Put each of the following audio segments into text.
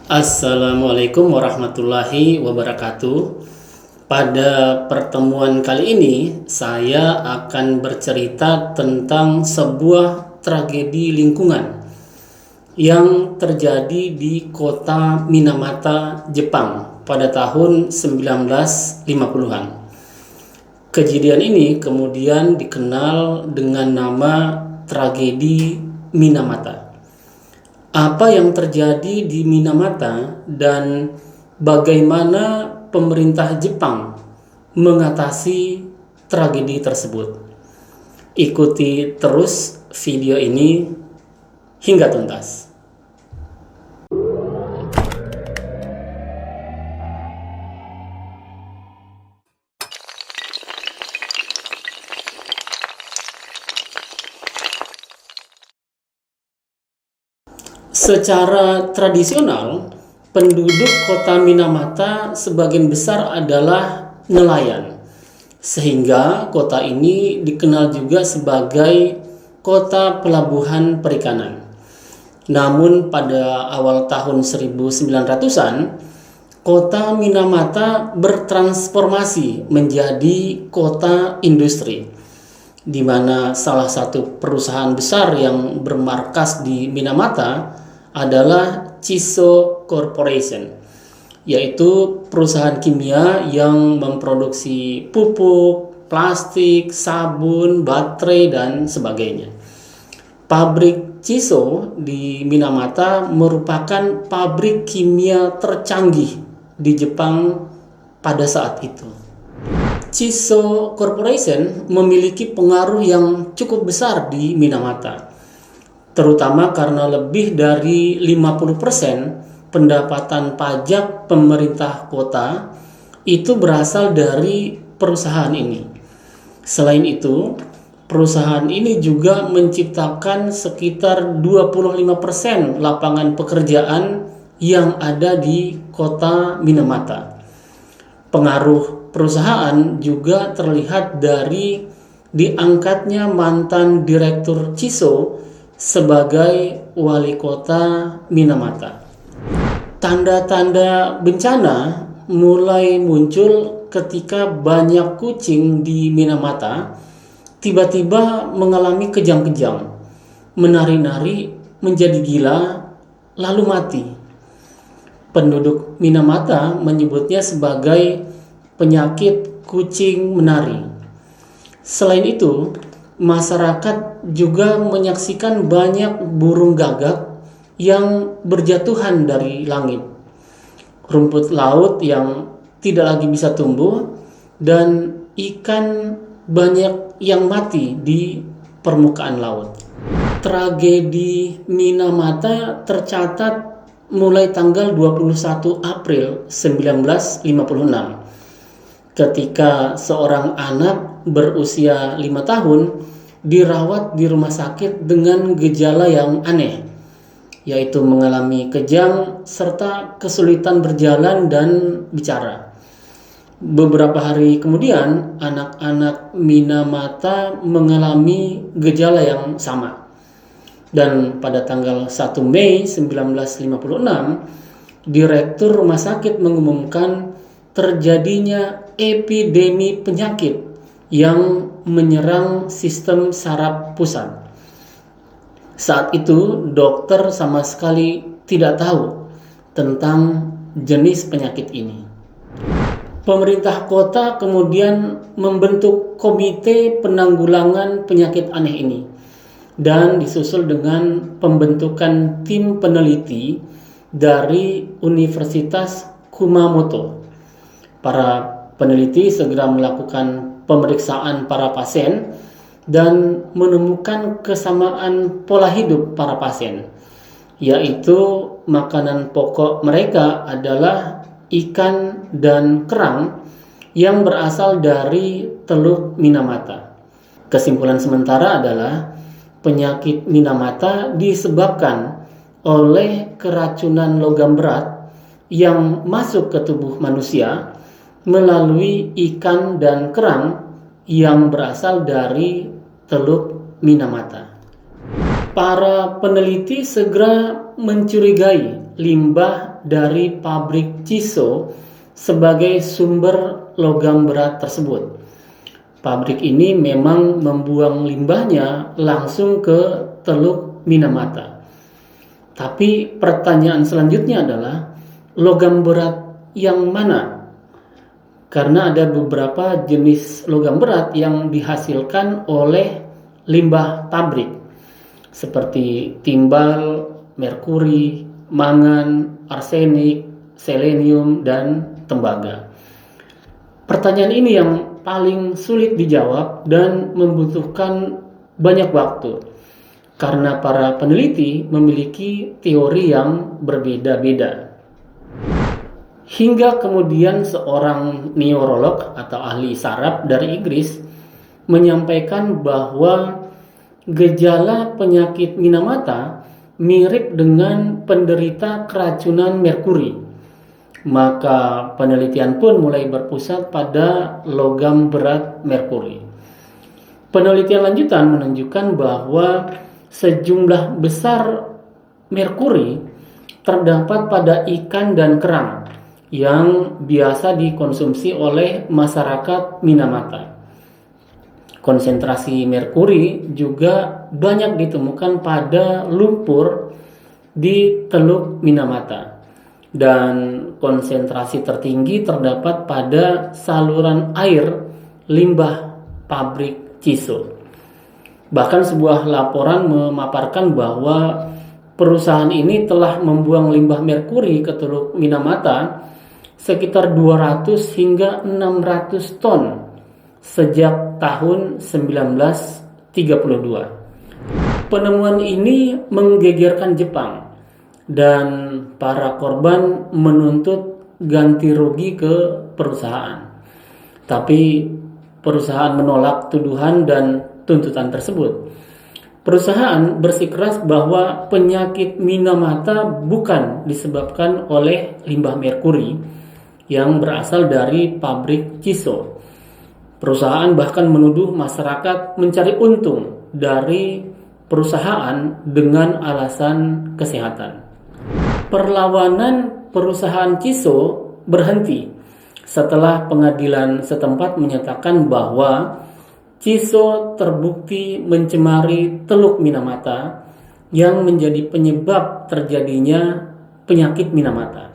Assalamualaikum warahmatullahi wabarakatuh. Pada pertemuan kali ini, saya akan bercerita tentang sebuah tragedi lingkungan yang terjadi di kota Minamata, Jepang pada tahun 1950-an. Kejadian ini kemudian dikenal dengan nama tragedi Minamata. Apa yang terjadi di Minamata dan bagaimana pemerintah Jepang mengatasi tragedi tersebut? Ikuti terus video ini hingga tuntas. Secara tradisional, penduduk kota Minamata sebagian besar adalah nelayan, sehingga kota ini dikenal juga sebagai kota pelabuhan perikanan. Namun pada awal tahun 1900-an, kota Minamata bertransformasi menjadi kota industri, di mana salah satu perusahaan besar yang bermarkas di Minamata adalah Chiso Corporation, yaitu perusahaan kimia yang memproduksi pupuk, plastik, sabun, baterai, dan sebagainya. Pabrik Chiso di Minamata merupakan pabrik kimia tercanggih di Jepang pada saat itu. Chiso Corporation memiliki pengaruh yang cukup besar di Minamata, terutama karena lebih dari 50% pendapatan pajak pemerintah kota itu berasal dari perusahaan ini. Selain itu, perusahaan ini juga menciptakan sekitar 25% lapangan pekerjaan yang ada di kota Minamata. Pengaruh perusahaan juga terlihat dari diangkatnya mantan direktur Chiso sebagai wali kota Minamata. Tanda-tanda bencana mulai muncul ketika banyak kucing di Minamata tiba-tiba mengalami kejang-kejang, menari-nari, menjadi gila, lalu mati. Penduduk Minamata menyebutnya sebagai penyakit kucing menari. Selain itu, masyarakat juga menyaksikan banyak burung gagak yang berjatuhan dari langit, rumput laut yang tidak lagi bisa tumbuh, dan ikan banyak yang mati di permukaan laut. Tragedi Minamata tercatat mulai tanggal 21 April 1956. Ketika seorang anak berusia 5 tahun dirawat di rumah sakit dengan gejala yang aneh, yaitu mengalami kejang serta kesulitan berjalan dan bicara. Beberapa hari kemudian, anak-anak Minamata mengalami gejala yang sama. Dan pada tanggal 1 Mei 1956, Direktur Rumah Sakit mengumumkan terjadinya epidemi penyakit yang menyerang sistem saraf pusat. Saat itu dokter sama sekali tidak tahu tentang jenis penyakit ini. Pemerintah kota kemudian membentuk komite penanggulangan penyakit aneh ini dan disusul dengan pembentukan tim peneliti dari Universitas Kumamoto. Para peneliti segera melakukan pemeriksaan para pasien dan menemukan kesamaan pola hidup para pasien, yaitu makanan pokok mereka adalah ikan dan kerang yang berasal dari Teluk Minamata. Kesimpulan sementara adalah penyakit Minamata disebabkan oleh keracunan logam berat yang masuk ke tubuh manusia melalui ikan dan kerang yang berasal dari Teluk Minamata. Para peneliti segera mencurigai limbah dari pabrik Chiso sebagai sumber logam berat tersebut. Pabrik ini memang membuang limbahnya langsung ke Teluk Minamata. Tapi pertanyaan selanjutnya adalah logam berat yang mana? Karena ada beberapa jenis logam berat yang dihasilkan oleh limbah pabrik seperti timbal, merkuri, mangan, arsenik, selenium, dan tembaga. Pertanyaan ini yang paling sulit dijawab dan membutuhkan banyak waktu karena para peneliti memiliki teori yang berbeda-beda. Hingga kemudian seorang neurolog atau ahli saraf dari Inggris menyampaikan bahwa gejala penyakit Minamata mirip dengan penderita keracunan merkuri. Maka penelitian pun mulai berpusat pada logam berat merkuri. Penelitian lanjutan menunjukkan bahwa sejumlah besar merkuri terdapat pada ikan dan kerang yang biasa dikonsumsi oleh masyarakat Minamata. Konsentrasi merkuri juga banyak ditemukan pada lumpur di Teluk Minamata. Dan konsentrasi tertinggi terdapat pada saluran air limbah pabrik Chiso. Bahkan sebuah laporan memaparkan bahwa perusahaan ini telah membuang limbah merkuri ke Teluk Minamata sekitar 200 hingga 600 ton sejak tahun 1932. Penemuan ini menggegerkan Jepang dan para korban menuntut ganti rugi ke perusahaan. Tapi perusahaan menolak tuduhan dan tuntutan tersebut. Perusahaan bersikeras bahwa penyakit Minamata bukan disebabkan oleh limbah merkuri yang berasal dari pabrik Chiso. Perusahaan bahkan menuduh masyarakat mencari untung dari perusahaan dengan alasan kesehatan. Perlawanan perusahaan Chiso berhenti setelah pengadilan setempat menyatakan bahwa Chiso terbukti mencemari Teluk Minamata yang menjadi penyebab terjadinya penyakit Minamata.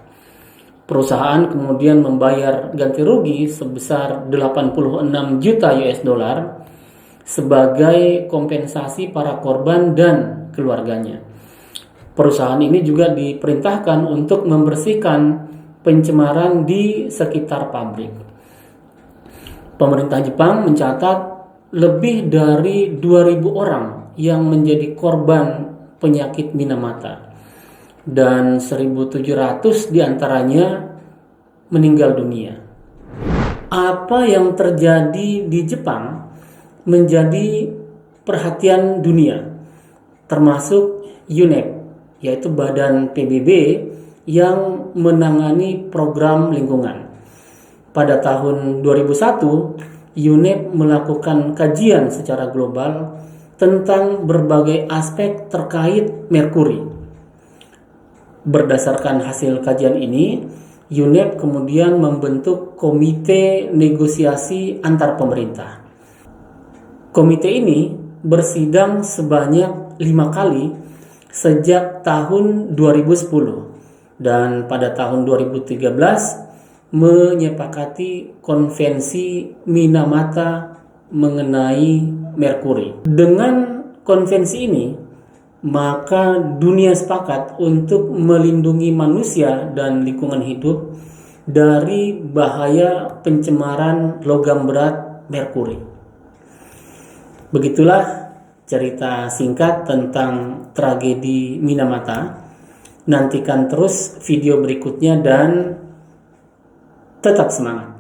Perusahaan kemudian membayar ganti rugi sebesar 86 juta US dollar sebagai kompensasi para korban dan keluarganya. Perusahaan ini juga diperintahkan untuk membersihkan pencemaran di sekitar pabrik. Pemerintah Jepang mencatat lebih dari 2.000 orang yang menjadi korban penyakit Minamata dan 1.700 diantaranya meninggal dunia. Apa yang terjadi di Jepang menjadi perhatian dunia, termasuk UNEP, yaitu Badan PBB yang menangani program lingkungan. Pada tahun 2001, UNEP melakukan kajian secara global tentang berbagai aspek terkait merkuri. Berdasarkan hasil kajian ini, UNEP kemudian membentuk komite negosiasi antar pemerintah. Komite ini bersidang sebanyak 5 kali sejak tahun 2010 dan pada tahun 2013 menyepakati konvensi Minamata mengenai merkuri. Dengan konvensi ini, maka dunia sepakat untuk melindungi manusia dan lingkungan hidup dari bahaya pencemaran logam berat merkuri. Begitulah cerita singkat tentang tragedi Minamata. Nantikan terus video berikutnya dan tetap semangat.